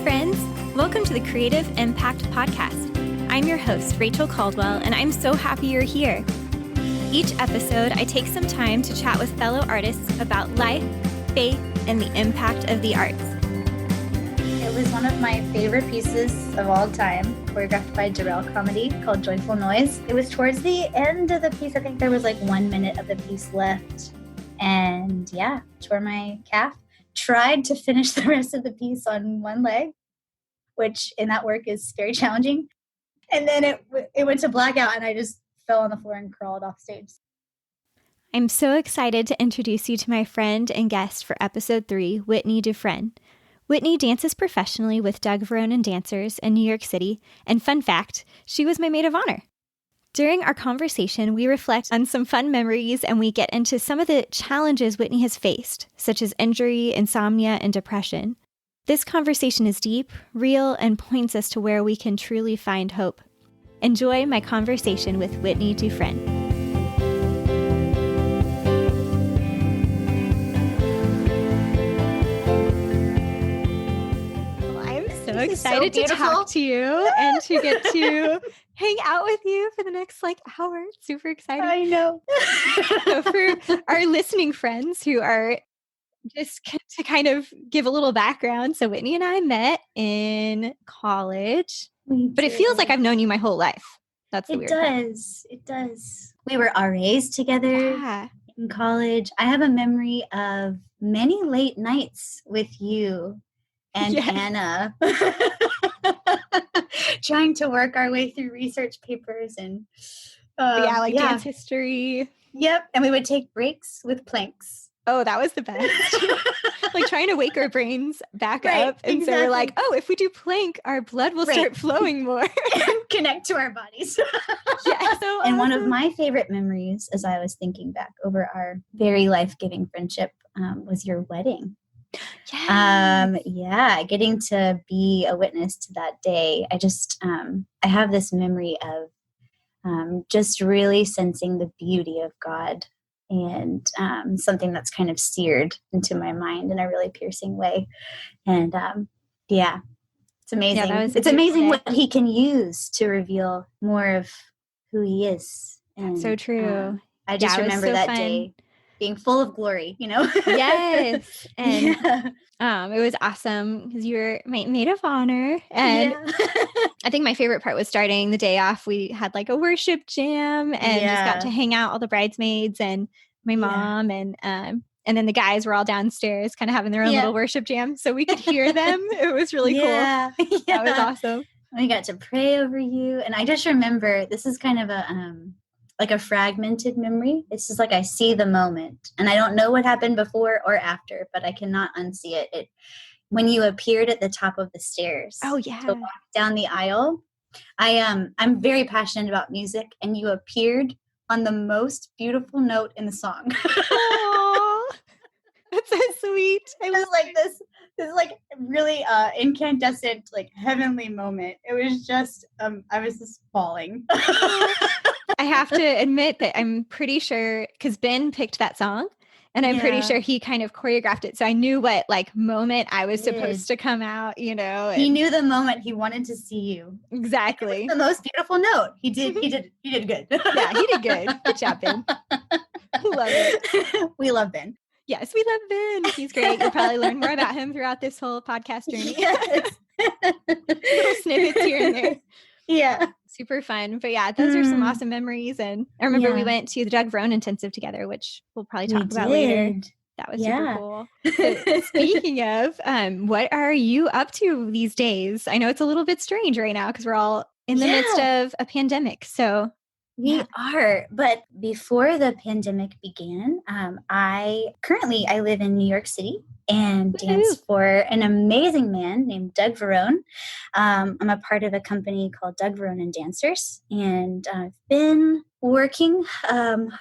friends. Welcome to the Creative Impact Podcast. I'm your host, Rachel Caldwell, and I'm so happy you're here. Each episode, I take some time to chat with fellow artists about life, faith, and the impact of the arts. It was one of my favorite pieces of all time, choreographed by Darrell Comedy, called Joyful Noise. It was towards the end of the piece. I think there was like 1 minute of the piece left. And yeah, tore my calf. Tried to finish the rest of the piece on one leg, which in that work is very challenging. And then it went to blackout and I just fell on the floor and crawled off stage. I'm so excited to introduce you to my friend and guest for episode 3, Whitney Dufrene. Whitney dances professionally with Doug Varone and Dancers in New York City, and fun fact, she was my maid of honor. During our conversation, we reflect on some fun memories and we get into some of the challenges Whitney has faced, such as injury, insomnia, and depression. This conversation is deep, real, and points us to where we can truly find hope. Enjoy my conversation with Whitney Dufrene. Excited to talk to you and to get to hang out with you for the next hour. Super excited. I know. So for our listening friends who are just to kind of give a little background. So Whitney and I met in college, but it feels like I've known you my whole life. That's the weird part. It does. We were RAs together in college. I have a memory of many late nights with you and Anna trying to work our way through research papers and dance history. Yep. And we would take breaks with planks. Oh, that was the best. Trying to wake our brains back up. And so we're like, oh, if we do plank, our blood will start flowing more. And connect to our bodies. Yeah. So and one of my favorite memories, as I was thinking back over our very life-giving friendship, was your wedding. Yes. Getting to be a witness to that day. I have this memory of just really sensing the beauty of God and something that's kind of seared into my mind in a really piercing way. And it's amazing. It's amazing what he can use to reveal more of who he is. And, so true. I just remember that day being full of glory, Yes. And it was awesome because you were my maid of honor. And I think my favorite part was starting the day off. We had a worship jam and just got to hang out, all the bridesmaids and my mom. And then the guys were all downstairs kind of having their own little worship jam. So we could hear them. It was really cool. That was awesome. We got to pray over you. And I just remember, this is kind of a fragmented memory. It's just I see the moment and I don't know what happened before or after, but I cannot unsee it. When you appeared at the top of the stairs. Oh yeah. To walk down the aisle. I'm very passionate about music and you appeared on the most beautiful note in the song. Aww, that's so sweet. It was this really incandescent, heavenly moment. It was just, I was just falling. I have to admit that I'm pretty sure, because Ben picked that song, and I'm pretty sure he kind of choreographed it. So I knew what moment I was supposed to come out, He knew the moment he wanted to see you. Exactly. It was the most beautiful note. He did good. Yeah, he did good. Good job, Ben. Love it. We love Ben. Yes, we love Ben. He's great. You'll probably learn more about him throughout this whole podcast journey. Yes. Little snippets here and there. Yeah. Super fun. But those are some awesome memories. And I remember we went to the Doug Varone intensive together, which we'll probably talk about later. That was super cool. So speaking of, what are you up to these days? I know it's a little bit strange right now because we're all in the midst of a pandemic. So we are. But before the pandemic began, I live in New York City and dance for an amazing man named Doug Varone. I'm a part of a company called Doug Varone and Dancers, and I've been working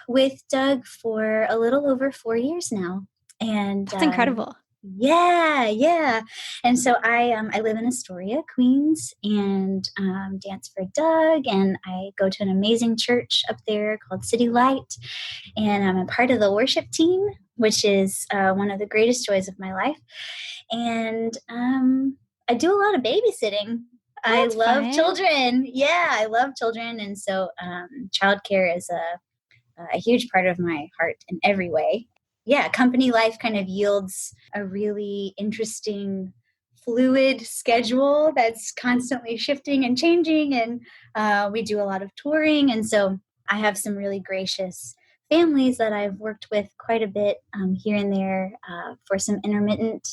with Doug for a little over 4 years now. And that's incredible. Yeah. And so I live in Astoria, Queens, and dance for Doug, and I go to an amazing church up there called City Light, and I'm a part of the worship team, which is one of the greatest joys of my life. And I do a lot of babysitting. Oh, I that's love fun. children. Yeah, I love children. And so childcare is a huge part of my heart in every way. Yeah, company life kind of yields a really interesting, fluid schedule that's constantly shifting and changing. And we do a lot of touring. And so I have some really gracious families that I've worked with quite a bit here and there for some intermittent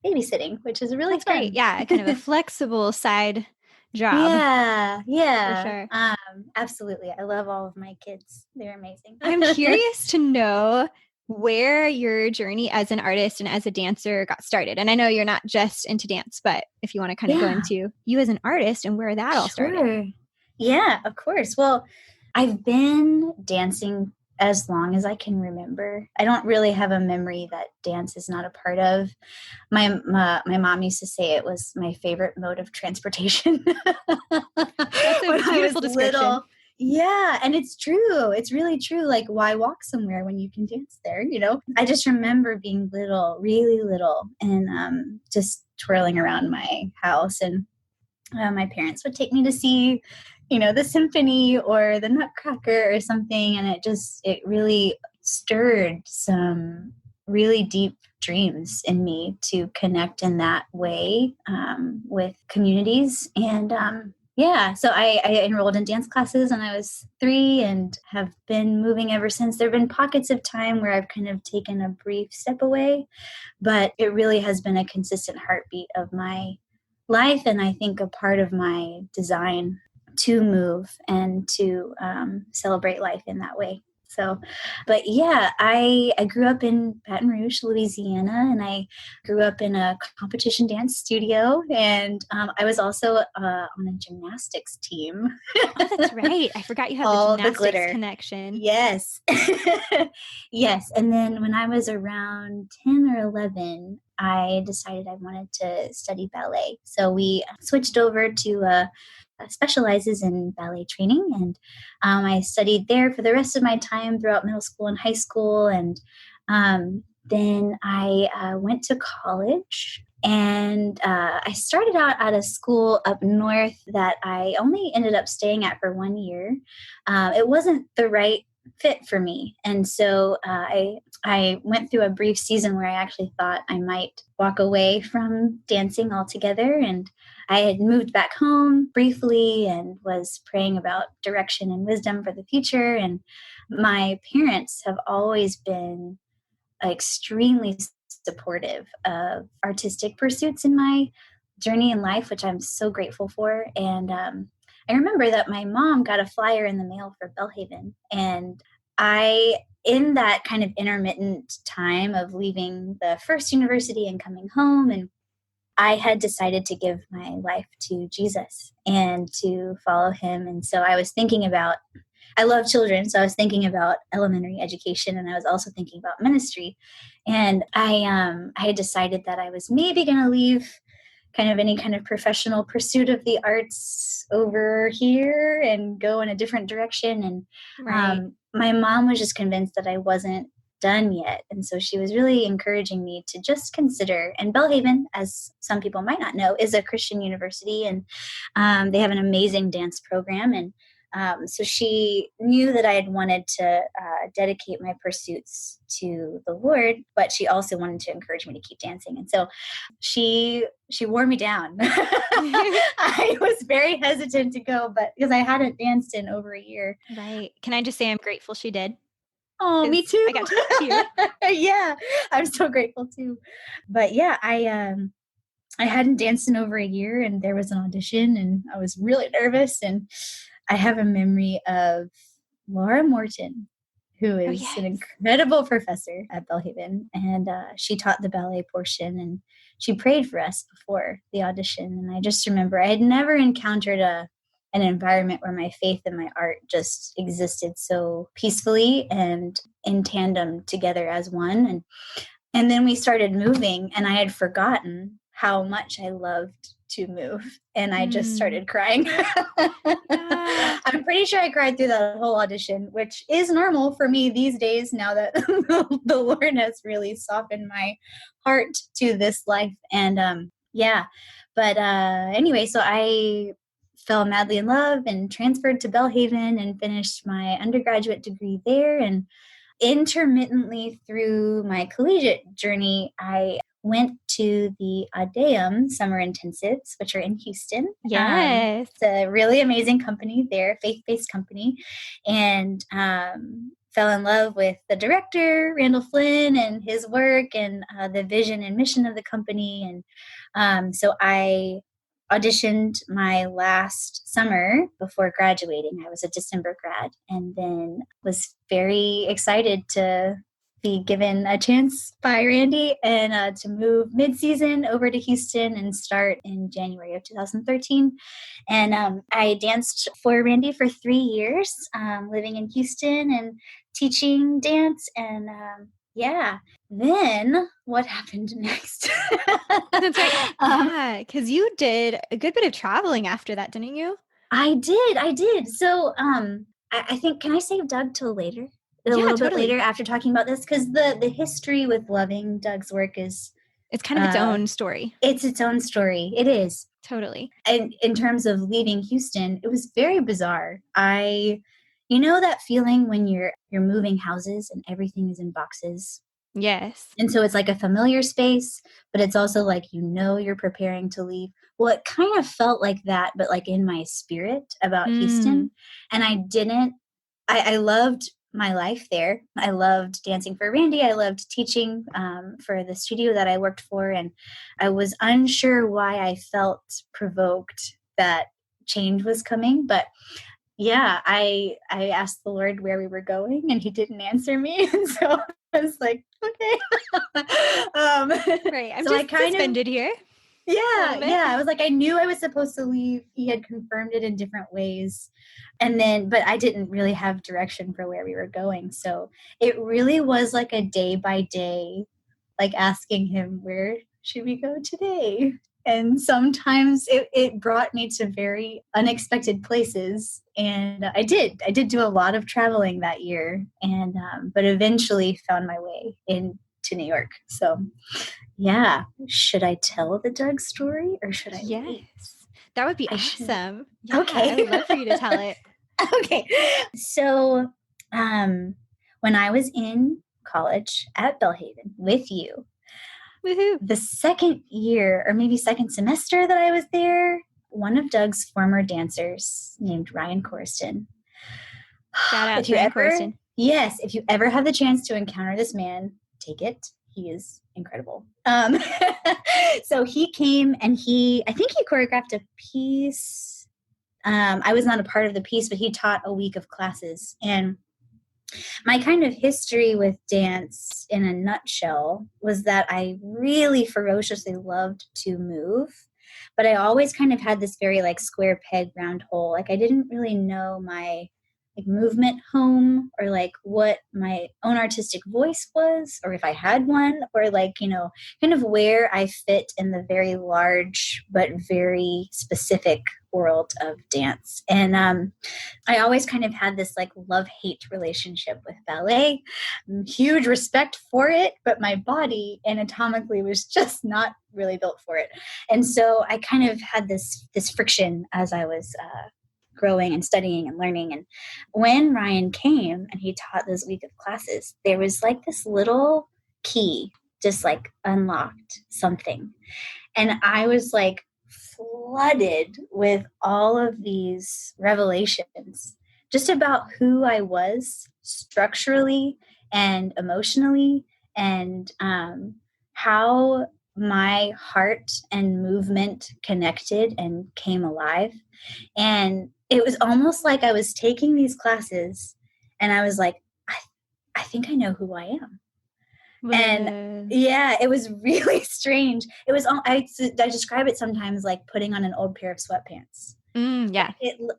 babysitting, which is really That's great. fun. Yeah, kind of a flexible side job Yeah, for yeah, sure. absolutely. I love all of my kids. They're amazing. I'm curious to know where your journey as an artist and as a dancer got started. And I know you're not just into dance, but if you want to kind of go Yeah, into you as an artist and where that all started. sure. Yeah, of course. Well, I've been dancing as long as I can remember. I don't really have a memory that dance is not a part of. My mom used to say it was my favorite mode of transportation That's a when I was beautiful description. little. Yeah, and it's true. It's really true. Like, why walk somewhere when you can dance there? I just remember being little, really little, and just twirling around my house, and my parents would take me to see, the symphony or the Nutcracker or something, and it really stirred some really deep dreams in me to connect in that way with communities. And yeah, so I enrolled in dance classes when I was 3 and have been moving ever since. There have been pockets of time where I've kind of taken a brief step away, but it really has been a consistent heartbeat of my life, and I think a part of my design to move and to celebrate life in that way. So, but yeah, I grew up in Baton Rouge, Louisiana, and I grew up in a competition dance studio, and I was also on a gymnastics team. Oh, that's right. I forgot you had the All the gymnastics glitter. connection. Yes. Yes. And then when I was around 10 or 11, I decided I wanted to study ballet. So we switched over to specializes in ballet training. And I studied there for the rest of my time throughout middle school and high school. And then I went to college. And I started out at a school up north that I only ended up staying at for 1 year. It wasn't the right fit for me. And so I went through a brief season where I actually thought I might walk away from dancing altogether. And I had moved back home briefly and was praying about direction and wisdom for the future. And my parents have always been extremely supportive of artistic pursuits in my journey in life, which I'm so grateful for. And I remember that my mom got a flyer in the mail for Belhaven, and in that kind of intermittent time of leaving the first university and coming home, and I had decided to give my life to Jesus and to follow him. And so I love children, so I was thinking about elementary education, and I was also thinking about ministry. And I had decided that I was maybe going to leave kind of any kind of professional pursuit of the arts over here and go in a different direction. And Right. my mom was just convinced that I wasn't done yet. And so she was really encouraging me to just consider. And Belhaven, as some people might not know, is a Christian university, and they have an amazing dance program. And so she knew that I had wanted to dedicate my pursuits to the Lord, but she also wanted to encourage me to keep dancing. And so she wore me down. I was very hesitant to go, but because I hadn't danced in over a year. Right. Can I just say I'm grateful she did? Oh, me too. I got to talk to you. Yeah, I'm so grateful too. But yeah, I hadn't danced in over a year, and there was an audition, and I was really nervous. And I have a memory of Laura Morton, who Oh, is an yes. incredible professor at Belhaven, and she taught the ballet portion, and she prayed for us before the audition. And I just remember I had never encountered an environment where my faith and my art just existed so peacefully and in tandem together as one. And then we started moving, and I had forgotten how much I loved to move. And I just started crying. Yeah. I'm pretty sure I cried through that whole audition, which is normal for me these days now that the Lord has really softened my heart to this life. And Yeah. But anyway, so I fell madly in love and transferred to Belhaven and finished my undergraduate degree there. And intermittently through my collegiate journey, I went to the Adeum summer intensives, which are in Houston. Yes. It's a really amazing company there, faith-based company, and fell in love with the director, Randall Flynn, and his work and the vision and mission of the company. And so I auditioned my last summer before graduating. I was a December grad, and then was very excited to be given a chance by Randy and to move mid-season over to Houston and start in January of 2013. And I danced for Randy for 3 years, living in Houston and teaching dance. And yeah, then what happened next? That's right. Yeah, because you did a good bit of traveling after that, didn't you? I did. So I think, can I save Doug till later? A Yeah, little bit totally. later after talking about this? Because the history with loving Doug's work is It's kind of its own story. it's its own story. It is. Totally. And in terms of leaving Houston, it was very bizarre. You know that feeling when you're moving houses and everything is in boxes? Yes. And so it's like a familiar space, but it's also like, you're preparing to leave. Well, it kind of felt like that, but like in my spirit about Houston. And I loved my life there. I loved dancing for Randy. I loved teaching for the studio that I worked for. And I was unsure why I felt provoked that change was coming. But yeah, I asked the Lord where we were going, and he didn't answer me. And so I was like, okay. Right. I'm So I just suspended here. yeah. I was like, I knew I was supposed to leave. He had confirmed it in different ways. But I didn't really have direction for where we were going. So it really was like a day by day, like asking him, where should we go today? And sometimes it brought me to very unexpected places. And I did do a lot of traveling that year, and but eventually found my way into New York. So yeah. Should I tell the Doug story or should I wait? Yes. That would be I should. awesome. Yeah, Okay. I would love for you to tell it. Okay. So when I was in college at Belhaven with you, Woohoo. the second year or maybe second semester that I was there, one of Doug's former dancers named Ryan Corriston. Shout out If to you Ryan ever, Corson. yes, if you ever have the chance to encounter this man, take it. He is incredible. So he came and I think he choreographed a piece. I was not a part of the piece, but he taught a week of classes. And my kind of history with dance in a nutshell was that I really ferociously loved to move, but I always kind of had this very like square peg round hole. Like I didn't really know my like movement home, or like what my own artistic voice was, or if I had one, or like, kind of where I fit in the very large but very specific world of dance. And I always kind of had this like love-hate relationship with ballet. Huge respect for it, but my body anatomically was just not really built for it. And so I kind of had this friction as I was growing and studying and learning. And when Ryan came and he taught this week of classes, there was like this little key just like unlocked something. And I was like flooded with all of these revelations just about who I was structurally and emotionally, and how my heart and movement connected and came alive. And it was almost like I was taking these classes and I was like, I think I know who I am. And yeah, it was really strange. It was, I describe it sometimes like putting on an old pair of sweatpants. Yeah.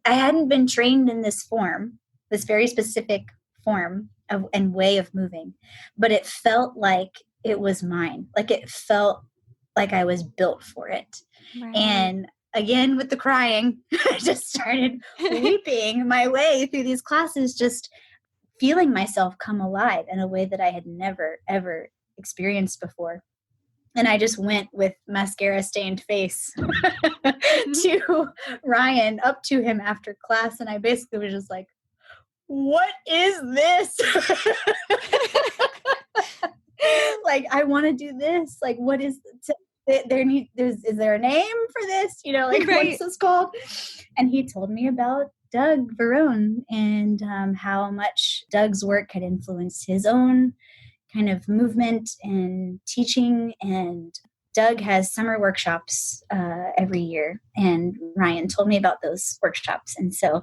I hadn't been trained in this form, this very specific form and way of moving, but it felt like it was mine. Like it felt like I was built for it. Right. And again, with the crying, I just started weeping my way through these classes, just feeling myself come alive in a way that I had never, ever experienced before. And I just went with mascara stained face to Ryan, up to him after class. And I basically was just like, what is this? Like, I want to do this. Like, what is is there a name for this? You know, like, Right. what's this called? And he told me about Doug Varone and how much Doug's work had influenced his own kind of movement and teaching. And Doug has summer workshops every year. And Ryan told me about those workshops. And so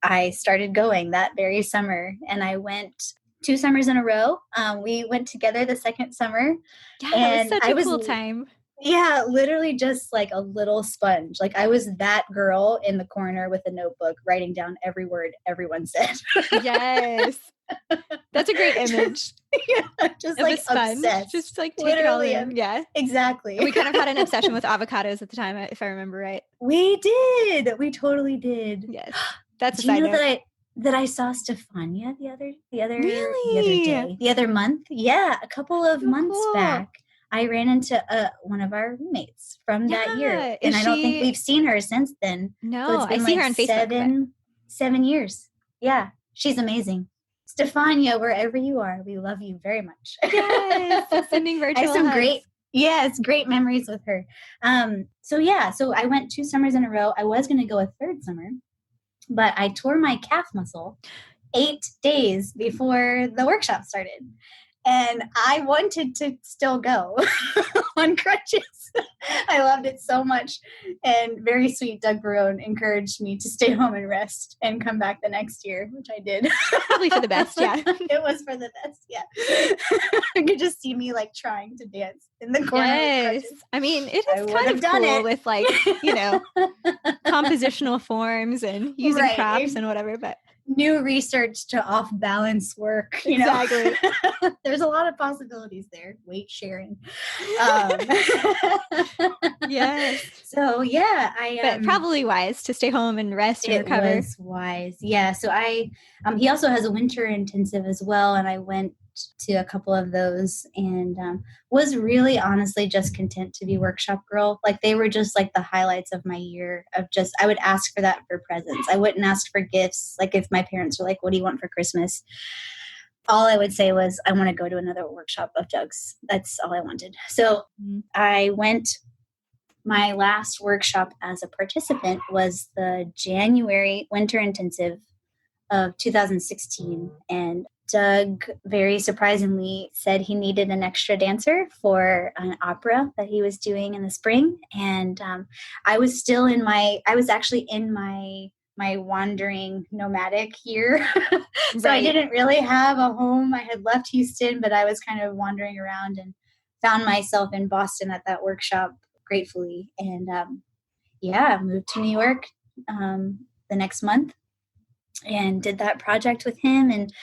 I started going that very summer, and I went 2 summers in a row. We went together the second summer. Yeah, and it was such a cool time. Yeah, literally just like a little sponge. Like, I was that girl in the corner with a notebook writing down every word everyone said. Yes. That's a great image. Yeah, just like obsessed. Just like take it all in. Yeah, exactly. We kind of had an obsession with avocados at the time, if I remember right. We did. We totally did. Yes. That's Do you know that I saw Stefania the other day, the other month? Yeah, a couple of months back. I ran into one of our roommates from that year, and I don't think we've seen her since then. No, so it's been I see her on Facebook. 7 years. Yeah, she's amazing. Stefania, wherever you are, we love you very much. Yes, sending virtual hugs. Great memories with her. So I went 2 summers in a row. I was going to go a third summer, but I tore my calf muscle 8 days before the workshop started. And I wanted to still go on crutches. I loved it so much. And very sweet Doug Varone encouraged me to stay home and rest and come back the next year, which I did. Probably for the best, yeah. It was for the best, yeah. You could just see me like trying to dance in the corner. Yes. I mean, it is kind of cool with like, compositional forms and using props and whatever, but new research to off-balance work. Exactly. There's a lot of possibilities there. Weight sharing. Yes. So yeah, but probably wise to stay home and rest and recover. It was wise. Yeah. So he also has a winter intensive as well, and I went to a couple of those and was really honestly just content to be workshop girl. Like, they were just like the highlights of my year of just, I would ask for that for presents. I wouldn't ask for gifts. Like, if my parents were like, what do you want for Christmas? All I would say was, I want to go to another workshop of Doug's. That's all I wanted. So I went, my last workshop as a participant was the January winter intensive of 2016. And Doug very surprisingly said he needed an extra dancer for an opera that he was doing in the spring. And I was actually in my wandering nomadic year. So I didn't really have a home. I had left Houston, but I was kind of wandering around and found myself in Boston at that workshop, gratefully. And moved to New York the next month and did that project with him. And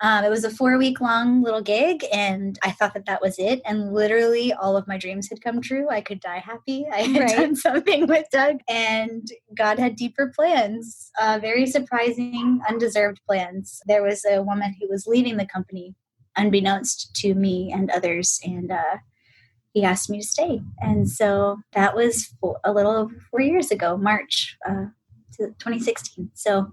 it was a 4-week-long little gig, and I thought that was it. And literally all of my dreams had come true. I could die happy. I had done something with Doug, and God had deeper plans, very surprising, undeserved plans. There was a woman who was leaving the company, unbeknownst to me and others, and he asked me to stay. And so that was a little over 4 years ago, March 2016. So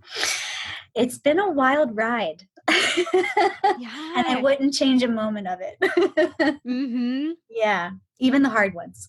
it's been a wild ride. Yeah. And I wouldn't change a moment of it. Mm-hmm. Yeah, even the hard ones.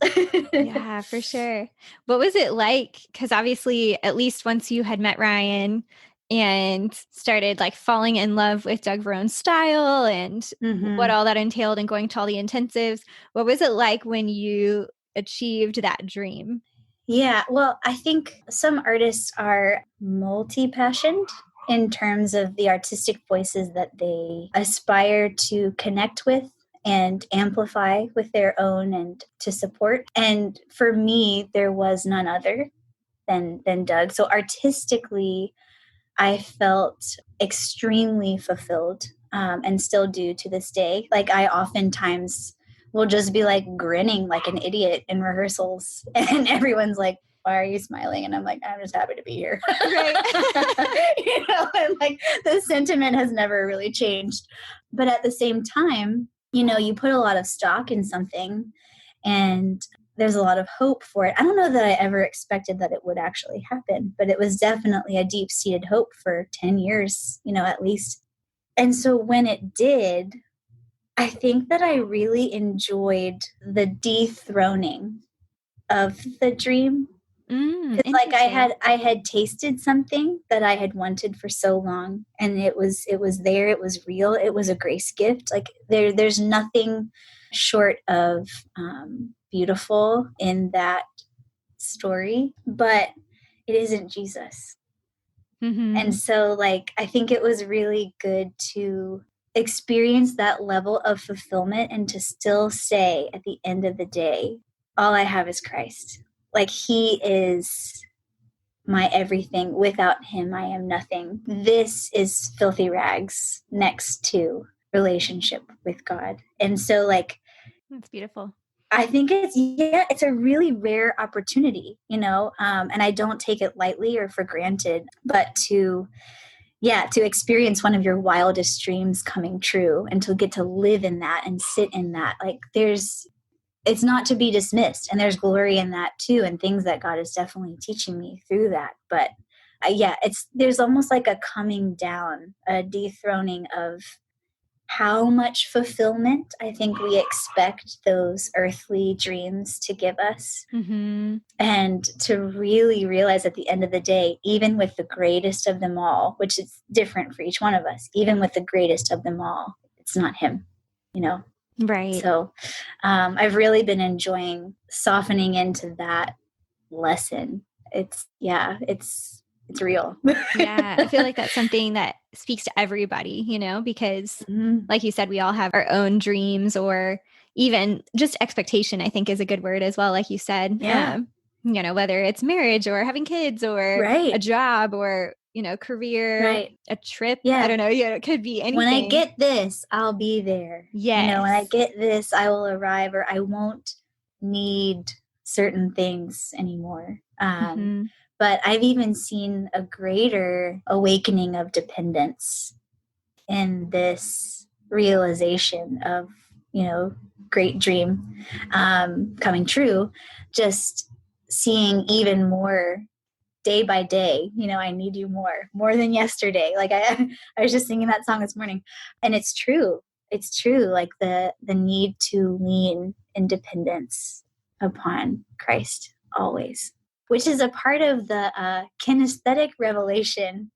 Yeah, for sure. What was it like? Because obviously, at least once you had met Ryan and started like falling in love with Doug Varone's style and what all that entailed and going to all the intensives, what was it like when you achieved that dream? Yeah, well, I think some artists are multi-passioned in terms of the artistic voices that they aspire to connect with and amplify with their own and to support. And for me, there was none other than Doug. So artistically, I felt extremely fulfilled and still do to this day. Like, I oftentimes will just be like grinning like an idiot in rehearsals, and everyone's like, why are you smiling? And I'm like, I'm just happy to be here. And like the sentiment has never really changed. But at the same time, you put a lot of stock in something, And there's a lot of hope for it. I don't know that I ever expected that it would actually happen, but it was definitely a deep-seated hope for 10 years, at least. And so when it did, I think that I really enjoyed the dethroning of the dream. It's like I had tasted something that I had wanted for so long, and it was there, it was real, it was a grace gift. Like there's nothing short of beautiful in that story, but it isn't Jesus. Mm-hmm. And so I think it was really good to experience that level of fulfillment and to still say at the end of the day, all I have is Christ. Like he is my everything. Without him, I am nothing. This is filthy rags next to relationship with God. And so that's beautiful. I think it's a really rare opportunity, and I don't take it lightly or for granted, but to experience one of your wildest dreams coming true and to get to live in that and sit in that, it's not to be dismissed, and there's glory in that too, and things that God is definitely teaching me through that. But there's almost like a coming down, a dethroning of how much fulfillment I think we expect those earthly dreams to give us. Mm-hmm. And to really realize at the end of the day, even with the greatest of them all, which is different for each one of us, even with the greatest of them all, it's not him, Right. So I've really been enjoying softening into that lesson. It's real. Yeah, I feel like that's something that speaks to everybody, because like you said, we all have our own dreams, or even just expectation, I think is a good word as well. Like you said, Yeah. Whether it's marriage or having kids or a job or, career, a trip. Yeah. I don't know. It could be anything. When I get this, I'll be there. Yes. When I get this, I will arrive, or I won't need certain things anymore. But I've even seen a greater awakening of dependence in this realization of, great dream coming true, just seeing even more day by day, I need you more than yesterday. I was just singing that song this morning, and it's true. It's true. Like the need to lean in dependence upon Christ always, which is a part of the kinesthetic revelation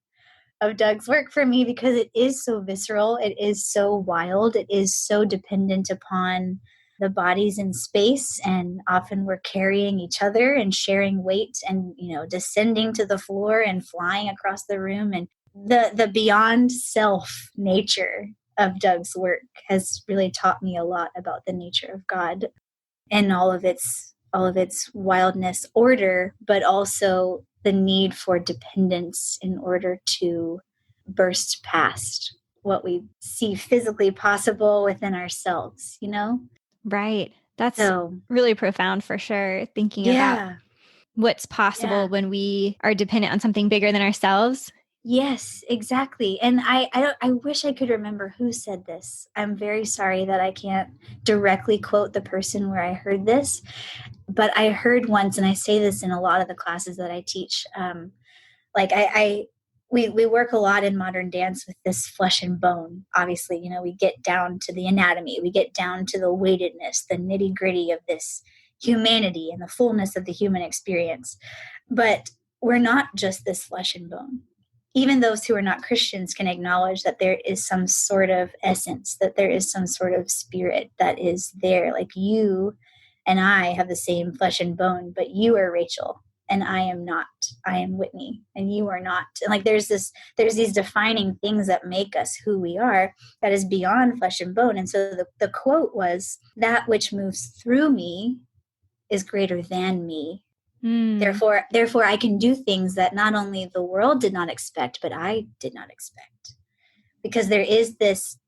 of Doug's work for me, because it is so visceral. It is so wild. It is so dependent upon the bodies in space, and often we're carrying each other and sharing weight and, descending to the floor and flying across the room. And the beyond self nature of Doug's work has really taught me a lot about the nature of God and all of its wildness, order, but also the need for dependence in order to burst past what we see physically possible within ourselves, Right. That's really profound for sure. Thinking about what's possible when we are dependent on something bigger than ourselves. Yes, exactly. And I wish I could remember who said this. I'm very sorry that I can't directly quote the person where I heard this, but I heard once, and I say this in a lot of the classes that I teach, we work a lot in modern dance with this flesh and bone. Obviously, we get down to the anatomy, we get down to the weightedness, the nitty gritty of this humanity and the fullness of the human experience. But we're not just this flesh and bone. Even those who are not Christians can acknowledge that there is some sort of essence, that there is some sort of spirit that is there. Like you and I have the same flesh and bone, but you are Rachel and I am not. I am Whitney and you are not. And there's these defining things that make us who we are that is beyond flesh and bone. And so the quote was, "That which moves through me is greater than me. Therefore I can do things that not only the world did not expect, but I did not expect." Because there is this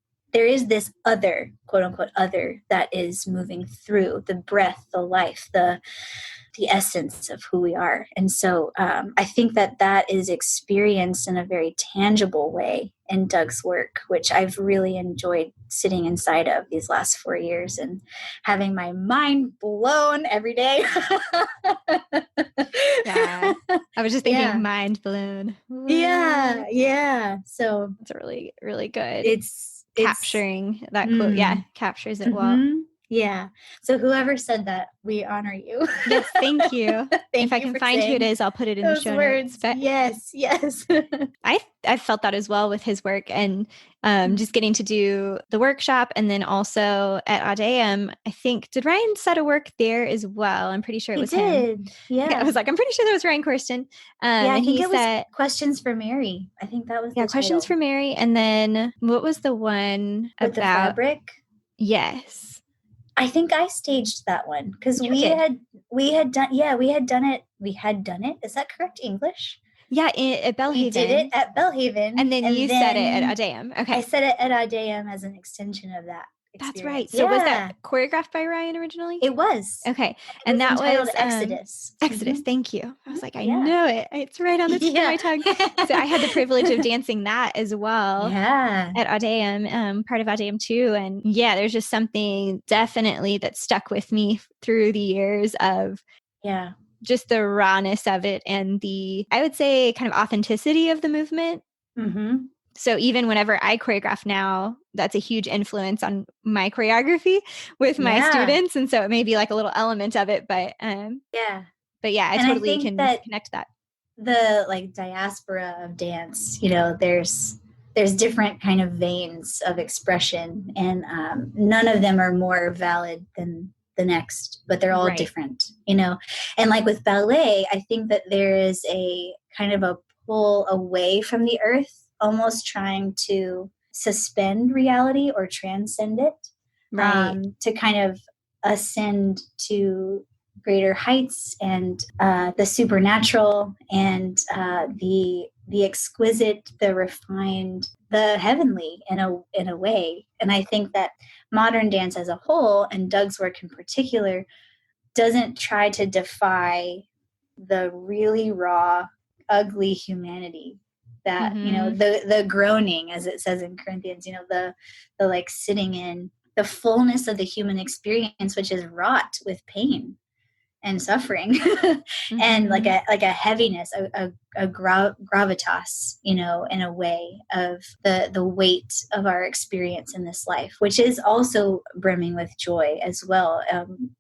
other, quote unquote, other that is moving through the breath, the life, the essence of who we are. And so I think that is experienced in a very tangible way in Doug's work, which I've really enjoyed sitting inside of these last 4 years and having my mind blown every day. Yeah. I was just thinking mind blown. Yeah. So it's really, really good. It's capturing that quote. Yeah. Captures it well. Yeah. So whoever said that, we honor you. Yes. Thank you. If I can find who it is, I'll put it in the show notes. But yes. I felt that as well with his work, and just getting to do the workshop, and then also at Audeum, I think, did Ryan set a work there as well? I'm pretty sure it was him. Yeah. I was like, I'm pretty sure that was Ryan Corsten. I think it was Questions for Mary. I think that was the Questions for Mary. And then what was the one with the fabric? Yes. I think I staged that one because we had done it. We had done it. Is that correct English? Yeah, at Belhaven. We did it at Belhaven. And then you said it at Audeum. Okay. I said it at Audeum as an extension of that experience. That's right. So was that choreographed by Ryan originally? It was. Okay. And that was Exodus. Exodus. Thank you. I was like, I know it. It's right on the tip of my tongue. So I had the privilege of dancing that as well. Yeah. At Audeum, part of Audeum too. And there's just something definitely that stuck with me through the years of just the rawness of it and the, I would say, kind of authenticity of the movement. Mm-hmm. So even whenever I choreograph now, that's a huge influence on my choreography with my students. And so it may be like a little element of it, but I totally can connect that. The like diaspora of dance, there's different kind of veins of expression, and none of them are more valid than the next, but they're all different, and like with ballet, I think that there is a kind of a pull away from the earth, almost trying to suspend reality or transcend it, to kind of ascend to greater heights and the supernatural and the exquisite, the refined, the heavenly in a way. And I think that modern dance as a whole, and Doug's work in particular, doesn't try to defy the really raw, ugly humanity that, the groaning, as it says in Corinthians, the like sitting in the fullness of the human experience, which is wrought with pain and suffering and like a heaviness, a gravitas, in a way of the weight of our experience in this life, which is also brimming with joy as well.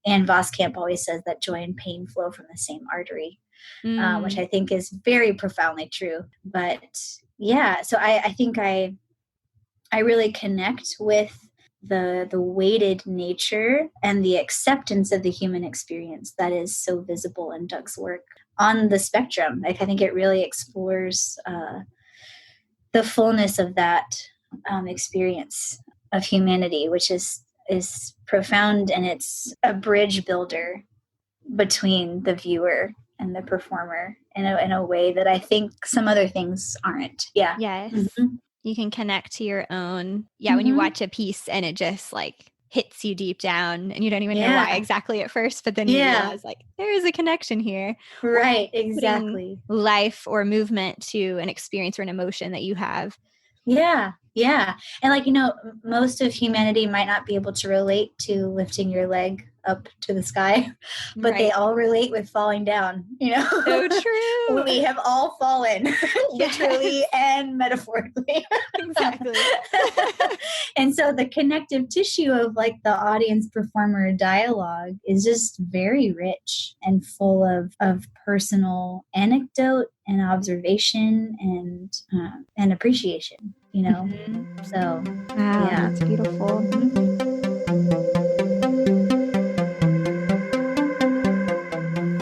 Anne Voskamp always says that joy and pain flow from the same artery, which I think is very profoundly true. But so I think I really connect with the weighted nature and the acceptance of the human experience that is so visible in Doug's work on the spectrum. Like, I think it really explores the fullness of that experience of humanity, which is profound, and it's a bridge builder between the viewer and the performer in a way that I think some other things aren't. Yeah. Yes. Mm-hmm. You can connect to your own, when you watch a piece and it just like hits you deep down and you don't even know why exactly at first, but then you realize like there is a connection here. Right, exactly. Life or movement to an experience or an emotion that you have. Yeah. And like, most of humanity might not be able to relate to lifting your leg up to the sky, but they all relate with falling down, So true. We have all fallen, literally and metaphorically. Exactly. And so the connective tissue of like the audience performer dialogue is just very rich and full of personal anecdote and observation and appreciation, So that's beautiful.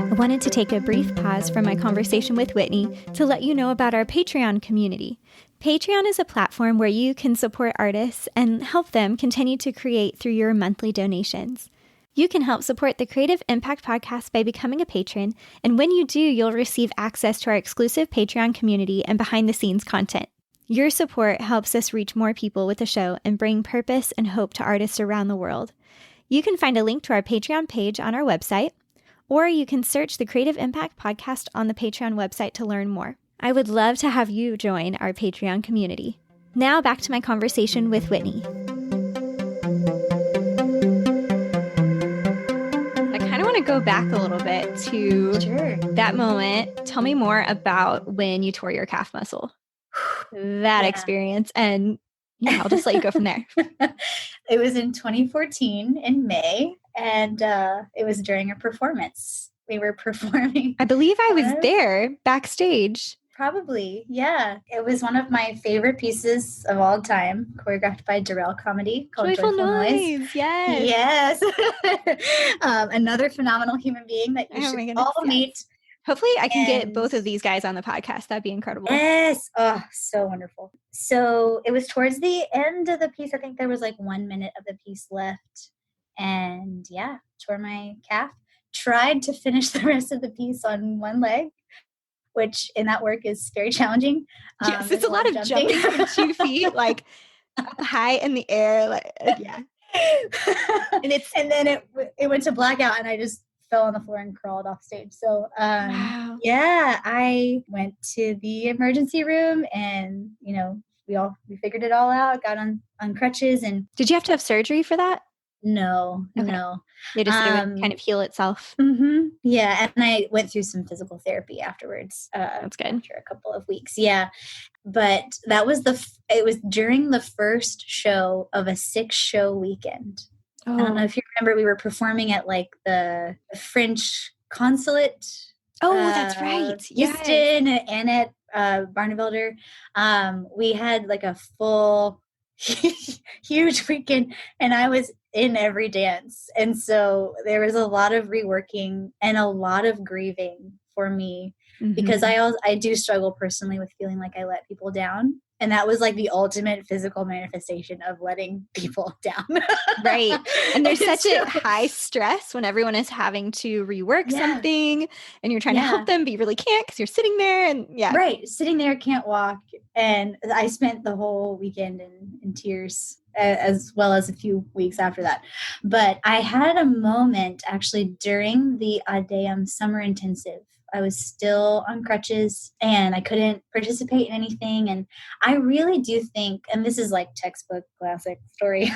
I wanted to take a brief pause from my conversation with Whitney to let you know about our Patreon community. Patreon is a platform where you can support artists and help them continue to create through your monthly donations. You can help support the Creative Impact Podcast by becoming a patron, and when you do, you'll receive access to our exclusive Patreon community and behind-the-scenes content. Your support helps us reach more people with the show and bring purpose and hope to artists around the world. You can find a link to our Patreon page on our website, or you can search the Creative Impact Podcast on the Patreon website to learn more. I would love to have you join our Patreon community. Now back to my conversation with Whitney. go back a little bit to Sure. that moment. Tell me more about when you tore your calf muscle, that experience. And yeah, I'll just let you go from there. It was in 2014 in May, and it was during a performance. We were performing. I believe I was there backstage. Probably, yeah. It was one of my favorite pieces of all time, choreographed by Darrell Comedy, called Joyful Noise. Yes. Another phenomenal human being that you should all meet. Hopefully I can get both of these guys on the podcast. That'd be incredible. Yes. Oh, so wonderful. So it was towards the end of the piece. I think there was like 1 minute of the piece left. And yeah, tore my calf. Tried to finish the rest of the piece on one leg, which in that work is very challenging. Yes, it's a lot of jumping from 2 feet, like up high in the air. Like, yeah. And then it went to blackout, and I just fell on the floor and crawled off stage. So wow. Yeah, I went to the emergency room, and we figured it all out. Got on crutches. And did you have to have surgery for that? No. They just kind of heal itself. Mm-hmm. Yeah, and I went through some physical therapy afterwards. That's good. After a couple of weeks, yeah. But that was it was during the first show of a 6-show weekend. I don't know if you remember, we were performing at like the French consulate. Oh, that's right. Houston and at Barnevelder. We had like a full huge weekend, and I was in every dance. And so there was a lot of reworking and a lot of grieving for me, because I do struggle personally with feeling like I let people down. And that was like the ultimate physical manifestation of letting people down. Right. And there's such a high stress when everyone is having to rework something, and you're trying to help them, but you really can't because you're sitting there and Right. Sitting there, can't walk. And I spent the whole weekend in tears, as well as a few weeks after that. But I had a moment actually during the Adeum summer intensive. I was still on crutches and I couldn't participate in anything. And I really do think, and this is like textbook classic story,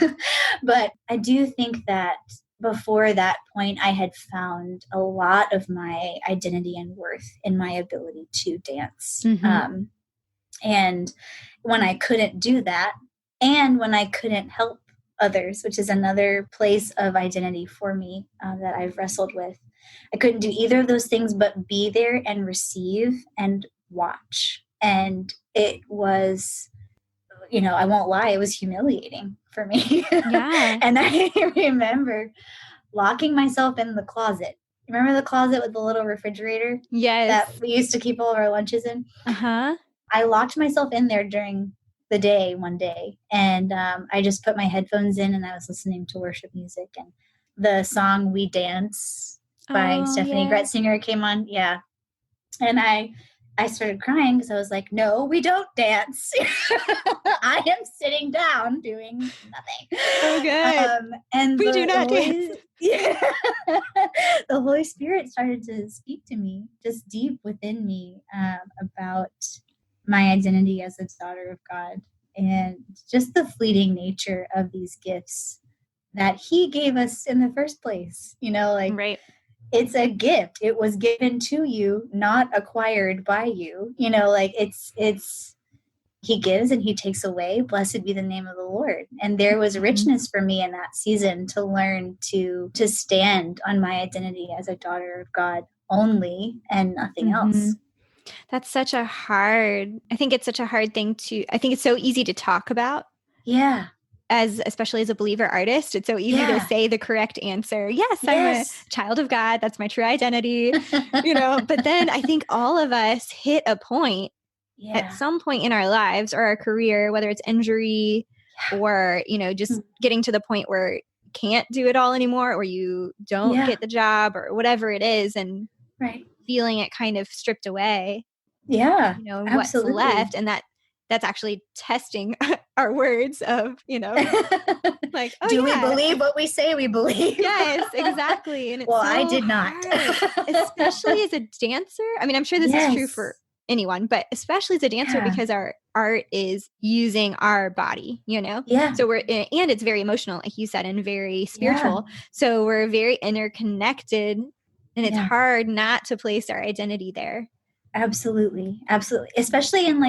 but I do think that before that point, I had found a lot of my identity and worth in my ability to dance. And when I couldn't do that, and when I couldn't help others, which is another place of identity for me that I've wrestled with, I couldn't do either of those things but be there and receive and watch. And it was, I won't lie, it was humiliating for me. Yeah. And I remember locking myself in the closet. Remember the closet with the little refrigerator? Yes. That we used to keep all of our lunches in? Uh-huh. I locked myself in there during the day one day, and I just put my headphones in and I was listening to worship music, and the song We Dance by Stephanie Gretzinger came on. Yeah. And I started crying because I was like, no, we don't dance. I am sitting down doing nothing. Oh, good. And we do not dance. Yeah. The Holy Spirit started to speak to me just deep within me about my identity as a daughter of God, and just the fleeting nature of these gifts that He gave us in the first place. Right. It's a gift. It was given to you, not acquired by you. It's He gives and He takes away. Blessed be the name of the Lord. And there was richness for me in that season to learn to stand on my identity as a daughter of God only and nothing else. That's I think it's such a hard thing I think it's so easy to talk about. Yeah. Especially as a believer artist, it's so easy to say the correct answer. Yes, I'm a child of God. That's my true identity, but then I think all of us hit a point at some point in our lives or our career, whether it's injury or, just getting to the point where you can't do it all anymore, or you don't get the job or whatever it is, and feeling it kind of stripped away. Yeah. What's left. And that's actually testing our words of, like, do we believe what we say we believe? Yes, exactly. And it's I did not. Especially as a dancer. I mean, I'm sure this is true for anyone, but especially as a dancer, because our art is using our body, Yeah. So and it's very emotional, like you said, and very spiritual. So we're very interconnected And it's hard not to place our identity there. Absolutely. Absolutely. Especially in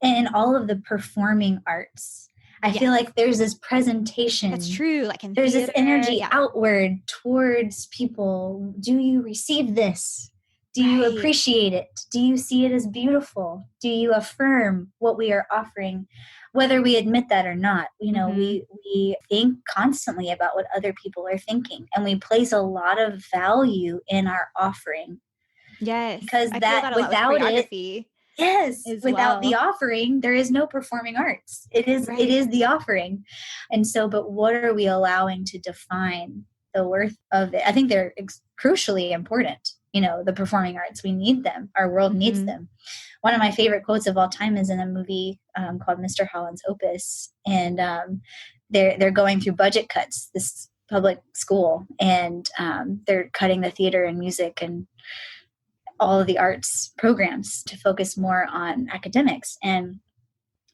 in all of the performing arts. I feel like there's this presentation. That's true. Like in there's theater, this energy outward towards people. Do you receive this? Do you appreciate it? Do you see it as beautiful? Do you affirm what we are offering, whether we admit that or not? You know, we think constantly about what other people are thinking, and we place a lot of value in our offering. Yes. Because I feel that without choreography. Yes, without the offering, there is no performing arts. It is the offering. And so, but what are we allowing to define the worth of it? I think they're crucially important. You know, the performing arts, we need them. Our world needs them. One of my favorite quotes of all time is in a movie called Mr. Holland's Opus. And they're going through budget cuts, this public school, and they're cutting the theater and music and all of the arts programs to focus more on academics. And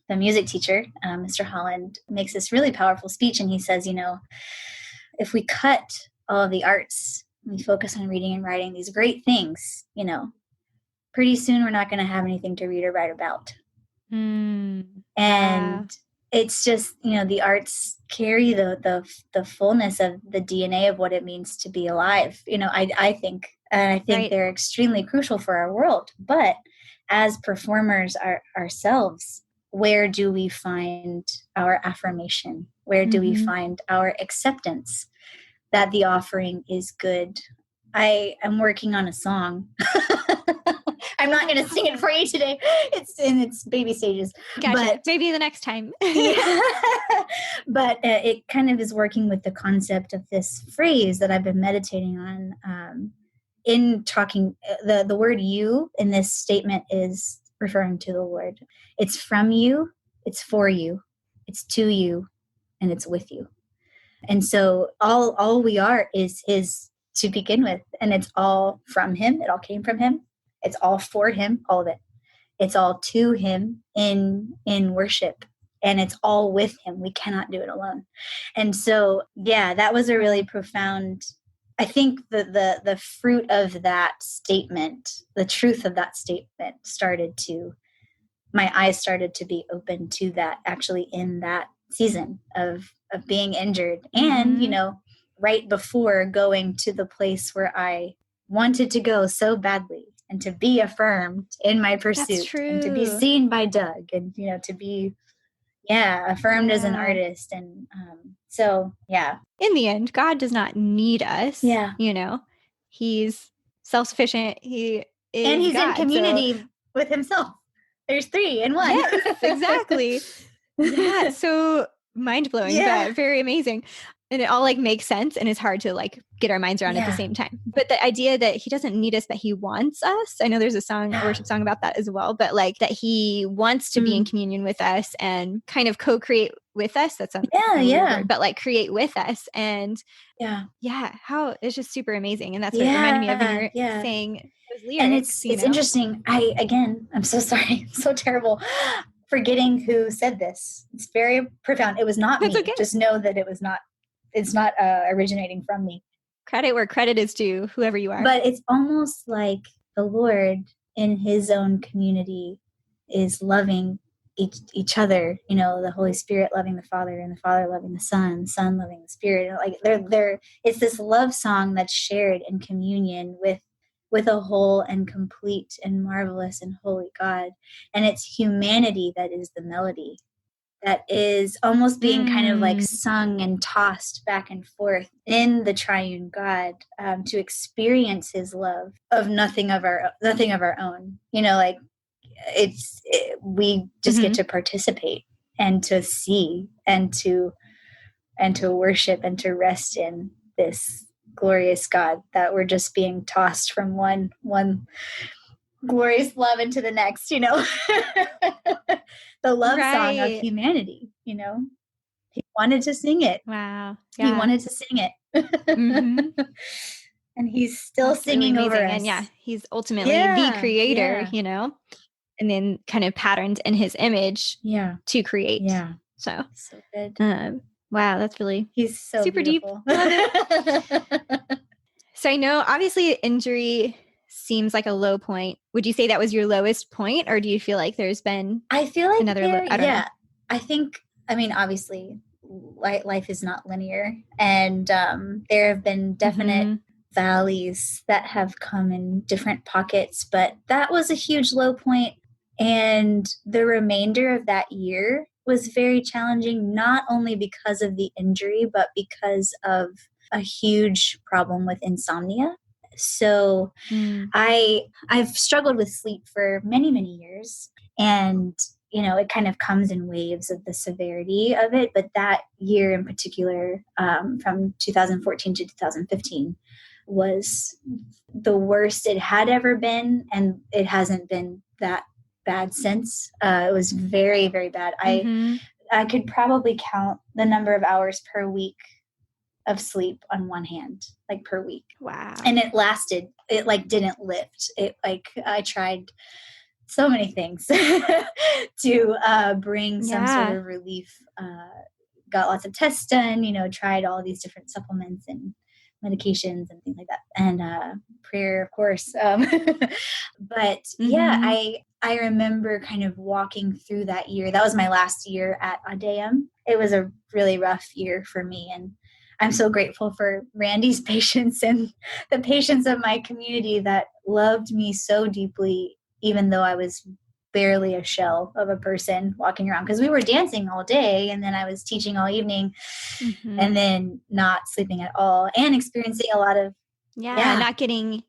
the music teacher, Mr. Holland, makes this really powerful speech. And he says, you know, if we cut all of the arts, we focus on reading and writing, these great things, you know, pretty soon we're not going to have anything to read or write about. And it's just, you know, the arts carry the fullness of the DNA of what it means to be alive. You know, I think they're extremely crucial for our world. But as performers ourselves, where do we find our affirmation? Where do we find our acceptance that the offering is good? I am working on a song. I'm not going to sing it for you today. It's in its baby stages. Gotcha. But maybe the next time. But it kind of is working with the concept of this phrase that I've been meditating on. In talking, the word you in this statement is referring to the Lord. It's from you, it's for you, it's to you, and it's with you. And so all we are is his to begin with. And it's all from him. It all came from him. It's all for him, all of it. It's all to him in worship. And it's all with him. We cannot do it alone. And so, yeah, that was a really profound, I think the fruit of that statement, the truth of that statement my eyes started to be open to that actually in that season of being injured. And, you know, right before going to the place where I wanted to go so badly and to be affirmed in my pursuit and to be seen by Doug and, you know, to be, affirmed as an artist. And so, in the end, God does not need us. Yeah. You know, he's self-sufficient. He is and he's God, in community with himself. There's 3 in 1. Yes, exactly. Yeah. So mind-blowing, but very amazing. And it all like makes sense and it's hard to like get our minds around at the same time. But the idea that he doesn't need us, that he wants us. I know there's a worship song about that as well, but like that he wants to be in communion with us and kind of co-create with us. That's a word, but like create with us. And how it's just super amazing. And that's what it reminded me of when you're saying those lyrics. And it's interesting. I'm so sorry. I'm so terrible. Forgetting who said this. It's very profound. It was not me. Okay. Just know that it's not originating from me. Credit where credit is due, whoever you are. But it's almost like the Lord in his own community is loving each other, you know, the Holy Spirit loving the Father and the Father loving the Son loving the Spirit. Like it's this love song that's shared in communion with a whole and complete and marvelous and holy God. And it's humanity that is the melody, that is almost being kind of like sung and tossed back and forth in the triune God, to experience his love of nothing of our own. You know, like we just get to participate and to see and to worship and to rest in this glorious God that we're just being tossed from one glorious love into the next, you know. The love song of humanity, you know. He wanted to sing it. Wow. Yeah. He wanted to sing it. And he's still singing really over us. And he's ultimately the creator, you know, and then kind of patterned in his image to create. Yeah. So good. Wow, that's really he's so super beautiful. Deep. Love it. So I know obviously injury seems like a low point. Would you say that was your lowest point, or do you feel like there's been I feel like another low? I don't know. I think, I mean, obviously life is not linear, and there have been definite valleys that have come in different pockets, but that was a huge low point. And the remainder of that year was very challenging, not only because of the injury, but because of a huge problem with insomnia. So I've struggled with sleep for many, many years. And, you know, it kind of comes in waves of the severity of it. But that year in particular, from 2014 to 2015, was the worst it had ever been. And it hasn't been that bad since. It was very, very bad. I could probably count the number of hours per week of sleep on one hand, like per week. Wow. And it lasted, it like didn't lift. It like, I tried so many things to bring some sort of relief. Got lots of tests done, you know, tried all these different supplements and medications and things like that. And prayer, of course. But yeah, I remember kind of walking through that year. That was my last year at Adeum. It was a really rough year for me. And I'm so grateful for Randy's patience and the patience of my community that loved me so deeply, even though I was barely a shell of a person walking around, because we were dancing all day and then I was teaching all evening and then not sleeping at all and experiencing a lot of not getting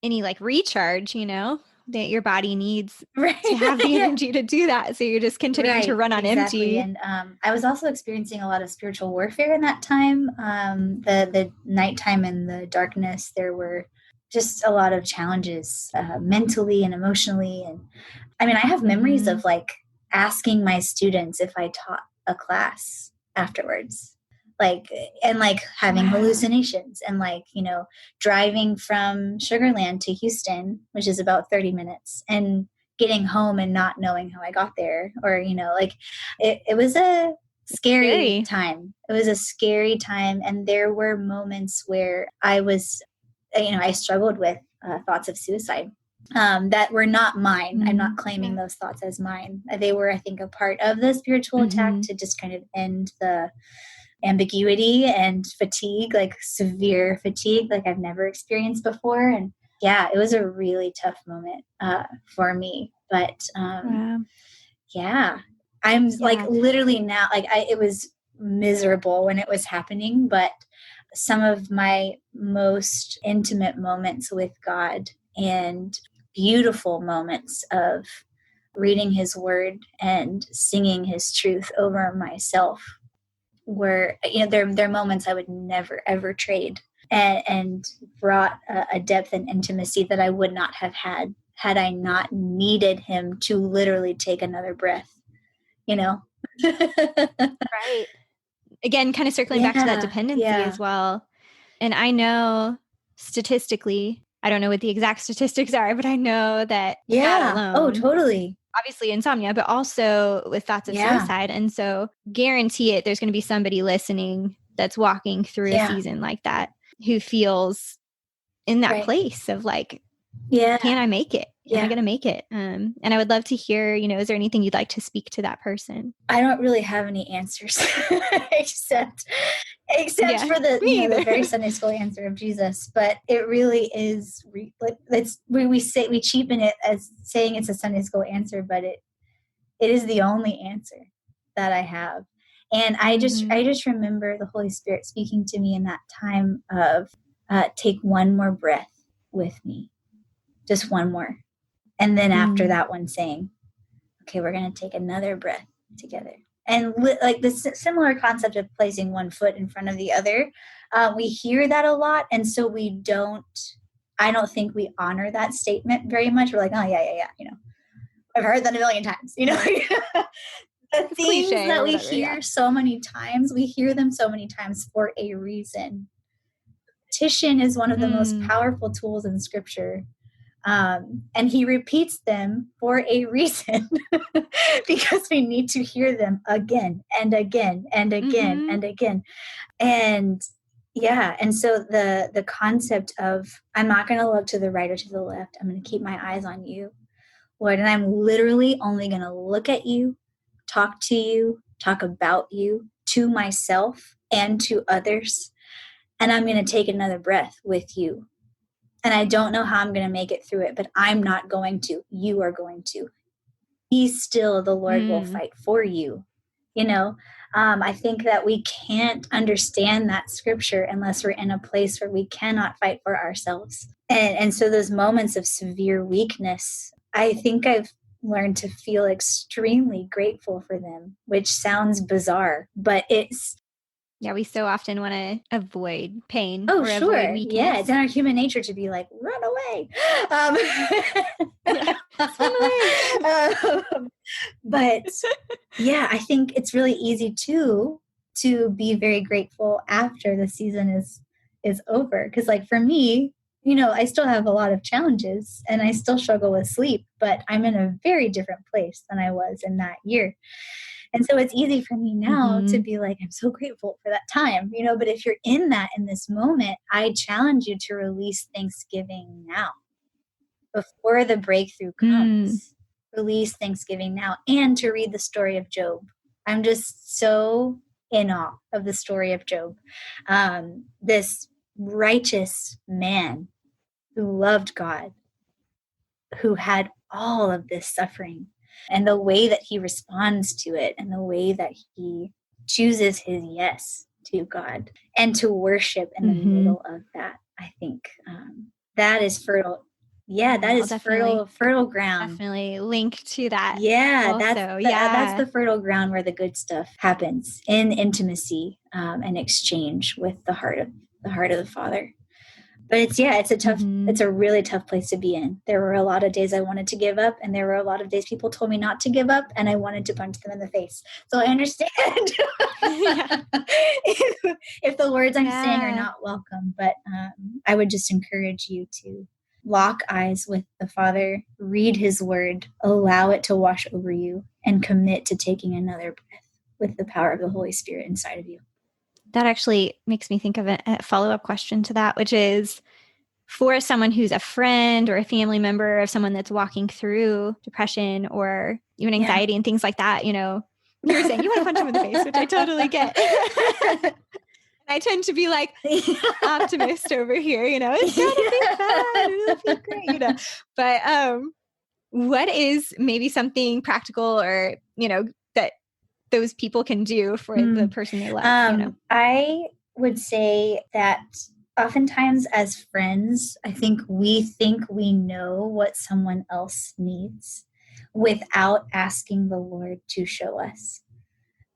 any like recharge, you know, that your body needs to have the energy to do that. So you're just continuing to run on empty. And I was also experiencing a lot of spiritual warfare in that time. The nighttime and the darkness, there were just a lot of challenges mentally and emotionally. And I mean, I have memories of like asking my students if I taught a class afterwards, like, and like having hallucinations and like, you know, driving from Sugar Land to Houston, which is about 30 minutes, and getting home and not knowing how I got there, or, you know, like it was a scary time. It was a scary time. And there were moments where I was, you know, I struggled with thoughts of suicide that were not mine. I'm not claiming those thoughts as mine. They were, I think, a part of the spiritual attack to just kind of end the ambiguity and fatigue, like severe fatigue, like I've never experienced before. And yeah, it was a really tough moment for me. But yeah, I'm like literally now, like it was miserable when it was happening, but some of my most intimate moments with God and beautiful moments of reading his word and singing his truth over myself were, you know, they're moments I would never, ever trade, and brought a depth and intimacy that I would not have had I not needed him to literally take another breath, you know? Right. Again, kind of circling back to that dependency as well. And I know statistically, I don't know what the exact statistics are, but I know that that alone. Oh, totally. Obviously insomnia, but also with thoughts of suicide. And so guarantee it, there's going to be somebody listening that's walking through a season like that who feels in that place of like, can I make it? Am I going to make it? And I would love to hear, you know, is there anything you'd like to speak to that person? I don't really have any answers except for the, you know, the very Sunday school answer of Jesus. But it really is, we cheapen it as saying it's a Sunday school answer, but it is the only answer that I have. And I just remember the Holy Spirit speaking to me in that time of take one more breath with me, just one more. And then after that one saying, okay, we're going to take another breath together. And like this similar concept of placing one foot in front of the other, we hear that a lot. And so I don't think we honor that statement very much. We're like, oh yeah. You know, I've heard that a million times, you know, the things that we hear so many times, we hear them so many times for a reason. Repetition is one of the most powerful tools in Scripture. And he repeats them for a reason because we need to hear them again and again and again and again. And Yeah. And so the concept of, I'm not going to look to the right or to the left. I'm going to keep my eyes on you, Lord. And I'm literally only going to look at you, talk about you to myself and to others. And I'm going to take another breath with you. And I don't know how I'm going to make it through it, but I'm not going to. You are going to. Be still, the Lord will fight for you. You know, I think that we can't understand that scripture unless we're in a place where we cannot fight for ourselves. And so those moments of severe weakness, I think I've learned to feel extremely grateful for them, which sounds bizarre, but it's, Yeah, we so often want to avoid pain oh, or sure. avoid weakness. Yeah, it's in our human nature to be like, run away. Yeah, swim away. But yeah, I think it's really easy to be very grateful after the season is over. Because like for me, I still have a lot of challenges and I still struggle with sleep, but I'm in a very different place than I was in that year. And so it's easy for me now to be like, I'm so grateful for that time, but if you're in this moment, I challenge you to release Thanksgiving now before the breakthrough comes. Release Thanksgiving now, and to read the story of Job. I'm just so in awe of the story of Job. This righteous man who loved God, who had all of this suffering, and the way that he responds to it, and the way that he chooses his yes to God and to worship in the middle of that. I think that is fertile. Yeah, that is fertile ground. Definitely link to that. Yeah, also. That's the fertile ground where the good stuff happens, in intimacy and exchange with the heart of the Father. But it's a really tough place to be in. There were a lot of days I wanted to give up, and there were a lot of days people told me not to give up, and I wanted to punch them in the face. So I understand if the words I'm saying are not welcome. But I would just encourage you to lock eyes with the Father, read his word, allow it to wash over you, and commit to taking another breath with the power of the Holy Spirit inside of you. That actually makes me think of a follow-up question to that, which is for someone who's a friend or a family member of someone that's walking through depression or even anxiety and things like that. You were saying you want to punch them in the face, which I totally get. I tend to be like optimist over here, it's gonna be fine, it'll be great, But what is maybe something practical or, that those people can do for the person they love? I would say that oftentimes as friends, I think we know what someone else needs without asking the Lord to show us.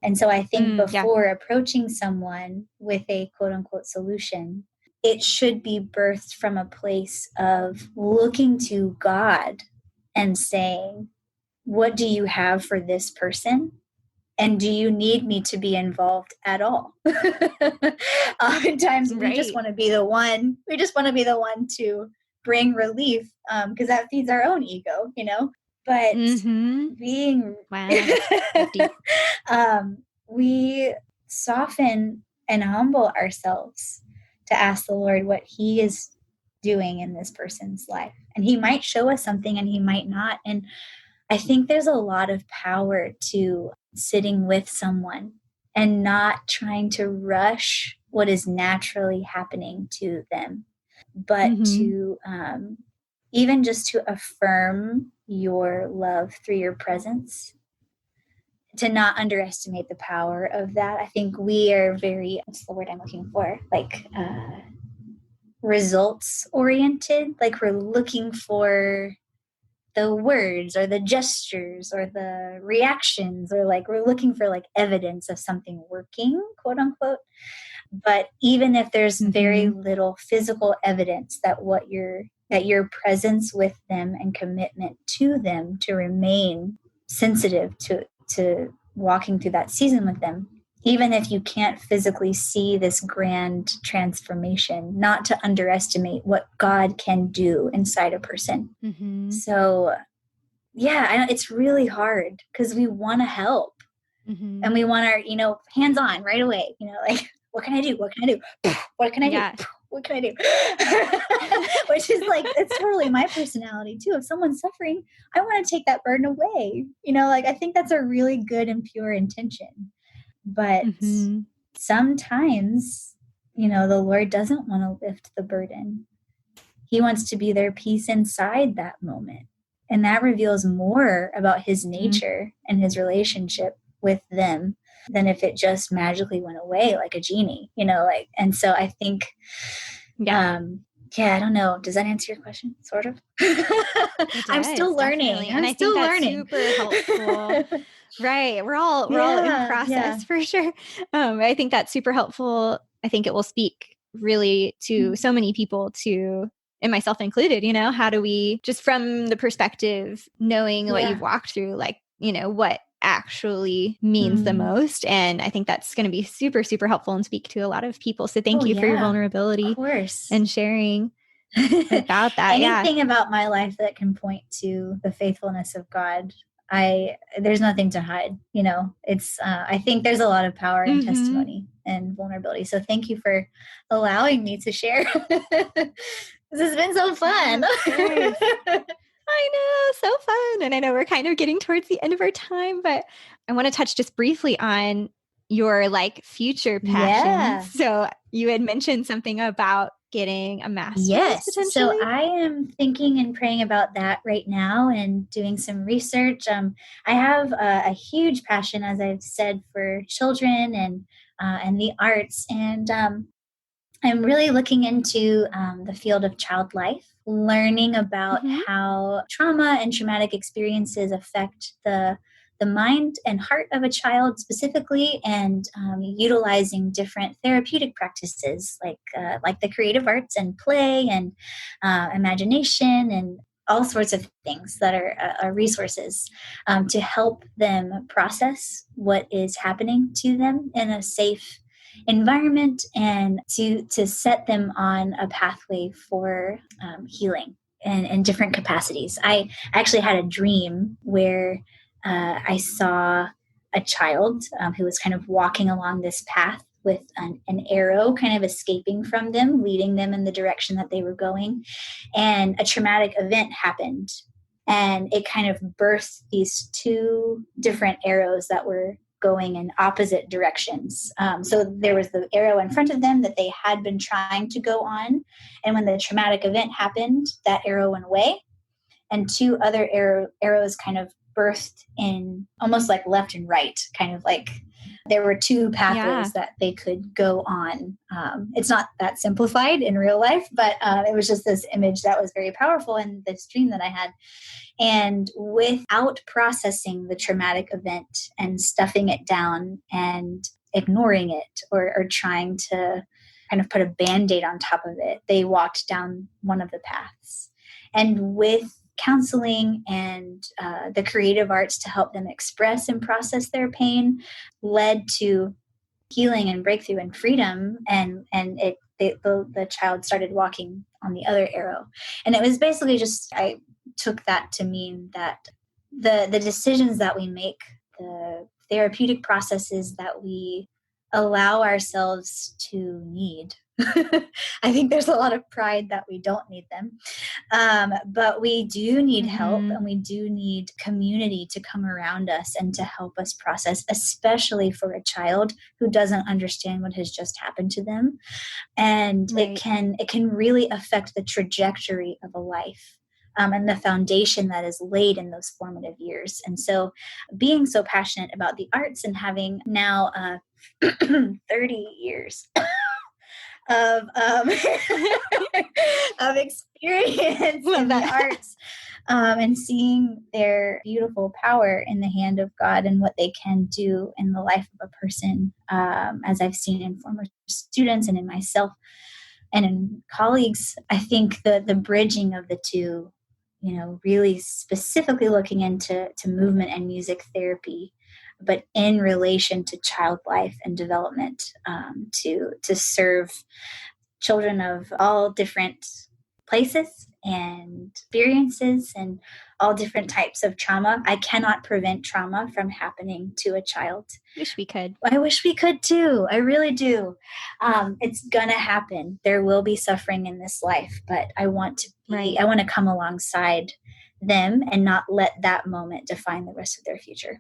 And so I think before approaching someone with a quote unquote solution, it should be birthed from a place of looking to God and saying, what do you have for this person? And do you need me to be involved at all? Oftentimes we just want to be the one. We just want to be the one to bring relief because that feeds our own ego, But being, we soften and humble ourselves to ask the Lord what he is doing in this person's life. And he might show us something and he might not. And I think there's a lot of power to sitting with someone and not trying to rush what is naturally happening to them, but to even just to affirm your love through your presence, to not underestimate the power of that. I think we are very, what's the word I'm looking for? Like results oriented, like we're looking for the words or the gestures or the reactions, or like we're looking for like evidence of something working, quote unquote. But even if there's very little physical evidence that your presence with them and commitment to them to remain sensitive to walking through that season with them, even if you can't physically see this grand transformation, not to underestimate what God can do inside a person. So, yeah, it's really hard because we want to help and we want our, hands on right away, like what can I do? What can I do? What can I Yeah. do? What can I do? Which is like, it's totally my personality too. If someone's suffering, I want to take that burden away. Like, I think that's a really good and pure intention. But Mm-hmm. sometimes, the Lord doesn't want to lift the burden. He wants to be their peace inside that moment. And that reveals more about his nature and his relationship with them than if it just magically went away like a genie, and so I think, yeah, I don't know. Does that answer your question? Sort of. It does, I'm still learning. definitely. And I think that's super helpful. Right. We're all in process for sure. I think that's super helpful. I think it will speak really to so many people, and myself included, how do we, just from the perspective, knowing what you've walked through, like, what actually means the most. And I think that's going to be super, super helpful and speak to a lot of people. So thank you for your vulnerability and sharing about that. Anything about my life that can point to the faithfulness of God, there's nothing to hide. It's I think there's a lot of power in testimony and vulnerability. So thank you for allowing me to share. This has been so fun. I know, so fun. And I know we're kind of getting towards the end of our time, but I want to touch just briefly on your future passions. So you had mentioned something about getting a master's potentially. So I am thinking and praying about that right now and doing some research. I have a huge passion, as I've said, for children and the arts. And I'm really looking into the field of child life, learning about how trauma and traumatic experiences affect the mind and heart of a child specifically, and utilizing different therapeutic practices like the creative arts and play and imagination and all sorts of things that are resources to help them process what is happening to them in a safe environment, and to set them on a pathway for healing in different capacities. I actually had a dream where I saw a child who was kind of walking along this path with an arrow kind of escaping from them, leading them in the direction that they were going. And a traumatic event happened. And it kind of birthed these two different arrows that were going in opposite directions. So there was the arrow in front of them that they had been trying to go on. And when the traumatic event happened, that arrow went away. And two other arrows kind of birthed in almost like left and right, kind of like there were two pathways that they could go on. It's not that simplified in real life, but it was just this image that was very powerful in this dream that I had. And without processing the traumatic event and stuffing it down and ignoring it or trying to kind of put a Band-Aid on top of it, they walked down one of the paths. And with counseling and the creative arts to help them express and process their pain led to healing and breakthrough and freedom. And the child started walking on the other arrow. And it was basically just, I took that to mean that the decisions that we make, the therapeutic processes that we allow ourselves to need. I think there's a lot of pride that we don't need them. But we do need help, and we do need community to come around us and to help us process, especially for a child who doesn't understand what has just happened to them. And it can really affect the trajectory of a life. And the foundation that is laid in those formative years. And so being so passionate about the arts and having now 30 years of of experience in the arts, and seeing their beautiful power in the hand of God and what they can do in the life of a person, as I've seen in former students and in myself and in colleagues. I think the bridging of the two, really specifically looking into movement and music therapy, but in relation to child life and development, to serve children of all different places and experiences and all different types of trauma. I cannot prevent trauma from happening to a child. Wish we could. I wish we could too. I really do. It's gonna happen. There will be suffering in this life, but I want to come alongside them and not let that moment define the rest of their future.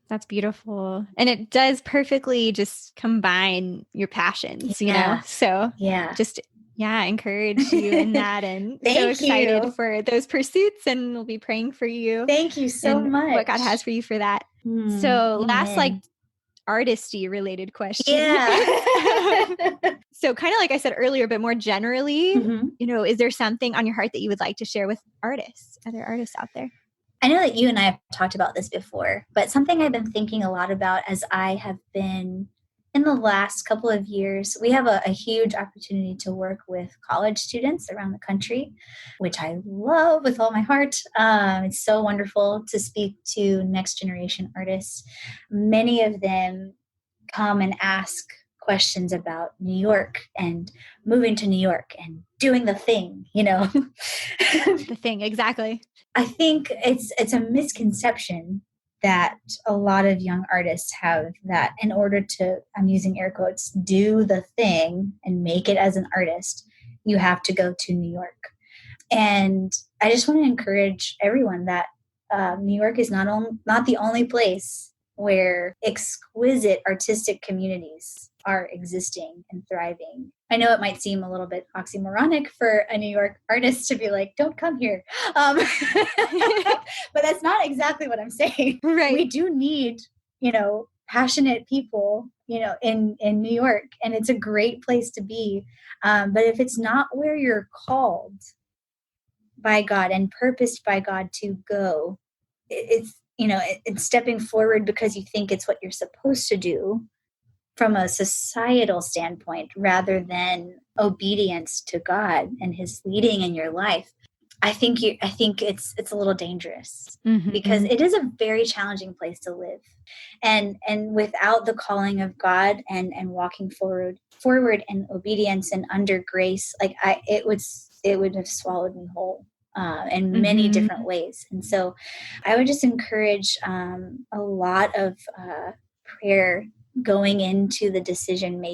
That's beautiful. And it does perfectly just combine your passions, you know? So just encourage you in that, and so excited for those pursuits, and we'll be praying for you. Thank you so much. What God has for you for that. So last artisty related question. So kind of like I said earlier, but more generally, you know, is there something on your heart that you would like to share with other artists out there? I know that you and I have talked about this before, but something I've been thinking a lot about as I have been in the last couple of years, we have a huge opportunity to work with college students around the country, which I love with all my heart. It's so wonderful to speak to next generation artists. Many of them come and ask questions about New York and moving to New York and doing the thing, you know. The thing, exactly. I think it's a misconception that a lot of young artists have, that in order to, I'm using air quotes, do the thing and make it as an artist, you have to go to New York. And I just want to encourage everyone that New York is not the only place where exquisite artistic communities are existing and thriving. I know it might seem a little bit oxymoronic for a New York artist to be like, don't come here. But that's not exactly what I'm saying. Right. We do need, you know, passionate people, you know, in New York, and it's a great place to be. But if it's not where you're called by God and purposed by God to go, it's, you know, it's stepping forward because you think it's what you're supposed to do from a societal standpoint, rather than obedience to God and his leading in your life. I think it's a little dangerous, because it is a very challenging place to live. And without the calling of God and walking forward in obedience and under grace, like it would have swallowed me whole. In many different ways. And so I would just encourage a lot of prayer going into the decision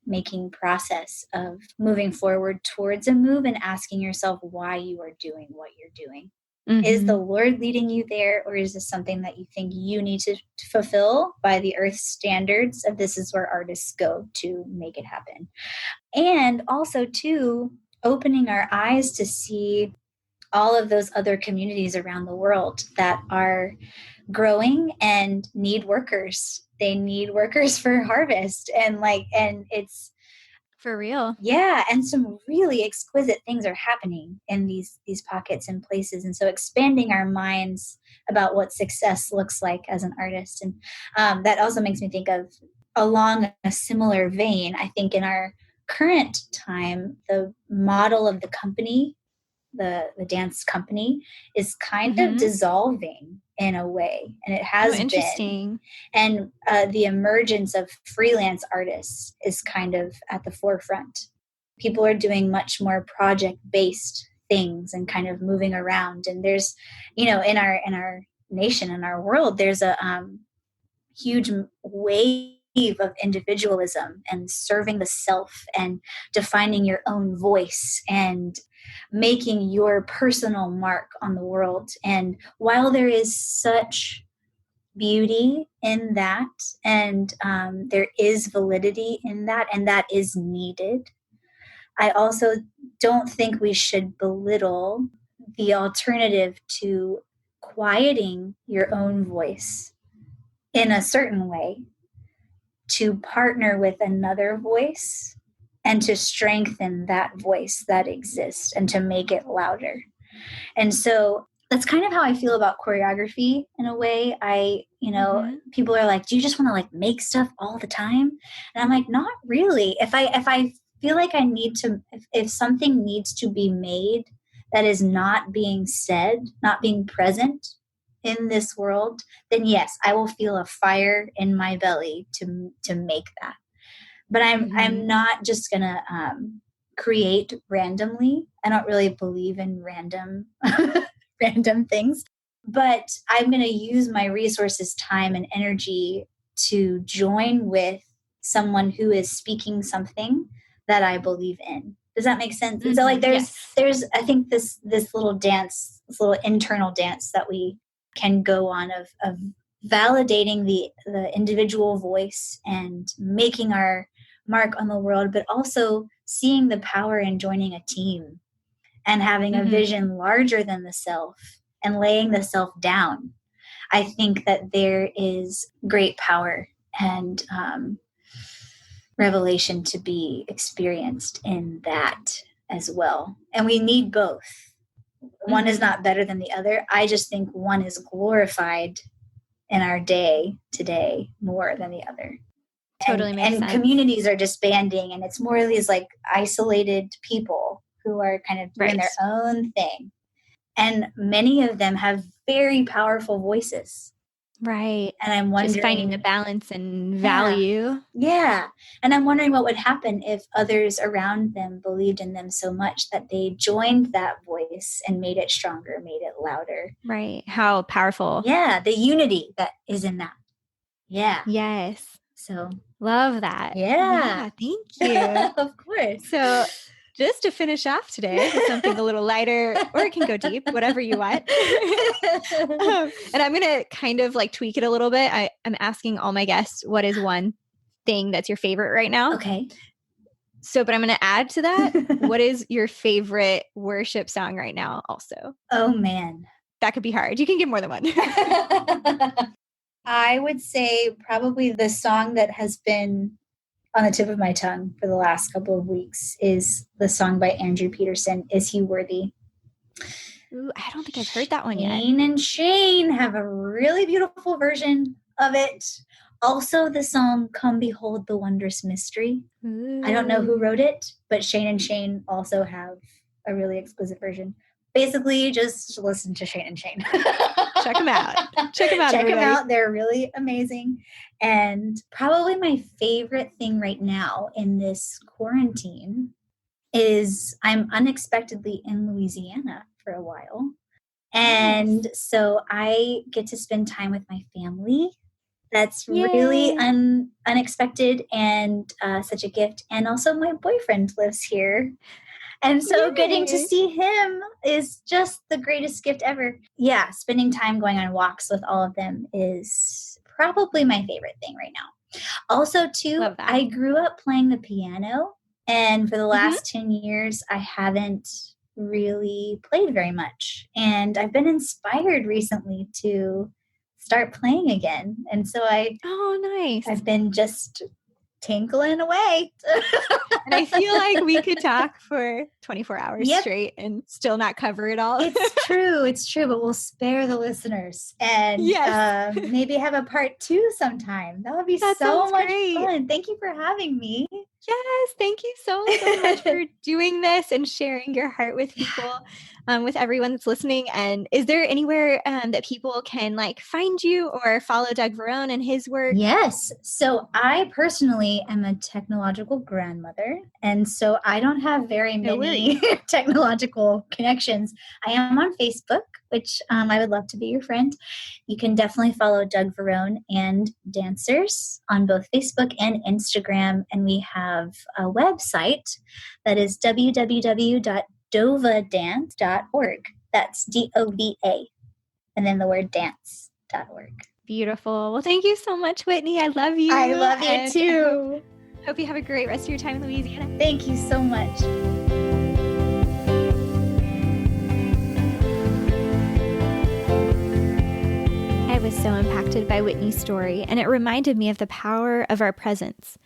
making process of moving forward towards a move, and asking yourself why you are doing what you're doing. Is the Lord leading you there, or is this something that you think you need to fulfill by the earth standards of this is where artists go to make it happen? And also, too, opening our eyes to see all of those other communities around the world that are growing and need workers. They need workers for harvest, and it's for real. Yeah. And some really exquisite things are happening in these pockets and places. And so expanding our minds about what success looks like as an artist. And that also makes me think of, along a similar vein, I think in our current time, the model of the company, the dance company, is kind of dissolving in a way, and it has interesting. Been. And the emergence of freelance artists is kind of at the forefront. People are doing much more project-based things and kind of moving around. And there's, you know, in our nation, in our world, there's a huge wave of individualism and serving the self and defining your own voice and making your personal mark on the world. And while there is such beauty in that, and there is validity in that, and that is needed, I also don't think we should belittle the alternative to quieting your own voice in a certain way, to partner with another voice and to strengthen that voice that exists and to make it louder. And so that's kind of how I feel about choreography in a way. People are like, do you just want to like make stuff all the time? And I'm like, not really. If I feel like I need to, if something needs to be made that is not being said, not being present in this world, then yes, I will feel a fire in my belly to make that. But I'm not just gonna create randomly. I don't really believe in random things, but I'm going to use my resources, time, and energy to join with someone who is speaking something that I believe in. Does that make sense? And so like there's I think this little dance, this little internal dance that we can go on of validating the individual voice and making our mark on the world, but also seeing the power in joining a team and having a vision larger than the self and laying the self down. I think that there is great power and revelation to be experienced in that as well. And we need both. One is not better than the other. I just think one is glorified in our day today more than the other. Totally makes sense. And communities are disbanding, and it's more of these like isolated people who are kind of doing their own thing. And many of them have very powerful voices. Right. And I'm wondering, just finding the balance and value. Yeah. And I'm wondering what would happen if others around them believed in them so much that they joined that voice and made it stronger, made it louder. Right. How powerful. Yeah. The unity that is in that. Yeah. Yes. So love that. Yeah. Thank you. Of course. So just to finish off today with something a little lighter, or it can go deep, whatever you want. And I'm going to kind of like tweak it a little bit. I'm asking all my guests, what is one thing that's your favorite right now? Okay. So, but I'm going to add to that. What is your favorite worship song right now also? Oh, man. That could be hard. You can give more than one. I would say probably the song that has been on the tip of my tongue for the last couple of weeks is the song by Andrew Peterson, Is He Worthy? Ooh, I don't think I've heard that one yet. Shane and Shane have a really beautiful version of it. Also the song, Come Behold the Wondrous Mystery. Ooh. I don't know who wrote it, but Shane and Shane also have a really exquisite version. Basically, just listen to Shane and Shane. Check them out. Check them out. They're really amazing. And probably my favorite thing right now in this quarantine is I'm unexpectedly in Louisiana for a while. And so I get to spend time with my family. That's really unexpected and such a gift. And also my boyfriend lives here. And so getting to see him is just the greatest gift ever. Yeah, spending time going on walks with all of them is probably my favorite thing right now. Also, too, I grew up playing the piano. And for the last 10 years, I haven't really played very much. And I've been inspired recently to start playing again. And so I've been just tinkling away. And I feel like we could talk for 24 hours straight and still not cover it all. It's true, but we'll spare the listeners and maybe have a part 2 sometime. That would be so much fun. Thank you for having me. Yes, thank you so much for doing this and sharing your heart with people, with everyone that's listening. And is there anywhere that people can like find you or follow Doug Varone and his work? Yes. So I personally am a technological grandmother, and so I don't have very many technological connections. I am on Facebook, which I would love to be your friend. You can definitely follow Doug Varone and Dancers on both Facebook and Instagram. And we have a website that is www.dovadance.org. That's DOVA. And then the word dance.org. Beautiful. Well, thank you so much, Whitney. I love you. I love you too. Hope you have a great rest of your time in Louisiana. Thank you so much. I was so impacted by Whitney's story, and it reminded me of the power of our presence.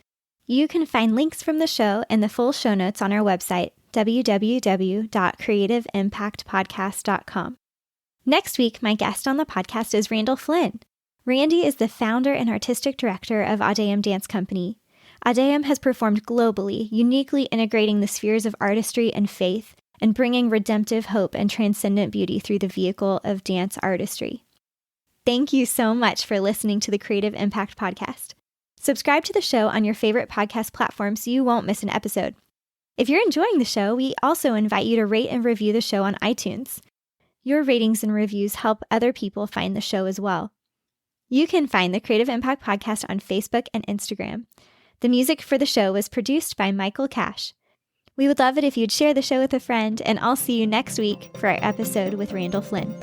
You can find links from the show and the full show notes on our website, www.creativeimpactpodcast.com. Next week, my guest on the podcast is Randall Flynn. Randy is the founder and artistic director of Audeum Dance Company. Audeum has performed globally, uniquely integrating the spheres of artistry and faith and bringing redemptive hope and transcendent beauty through the vehicle of dance artistry. Thank you so much for listening to the Creative Impact Podcast. Subscribe to the show on your favorite podcast platform so you won't miss an episode. If you're enjoying the show, we also invite you to rate and review the show on iTunes. Your ratings and reviews help other people find the show as well. You can find the Creative Impact Podcast on Facebook and Instagram. The music for the show was produced by Michael Cash. We would love it if you'd share the show with a friend, and I'll see you next week for our episode with Randall Flynn.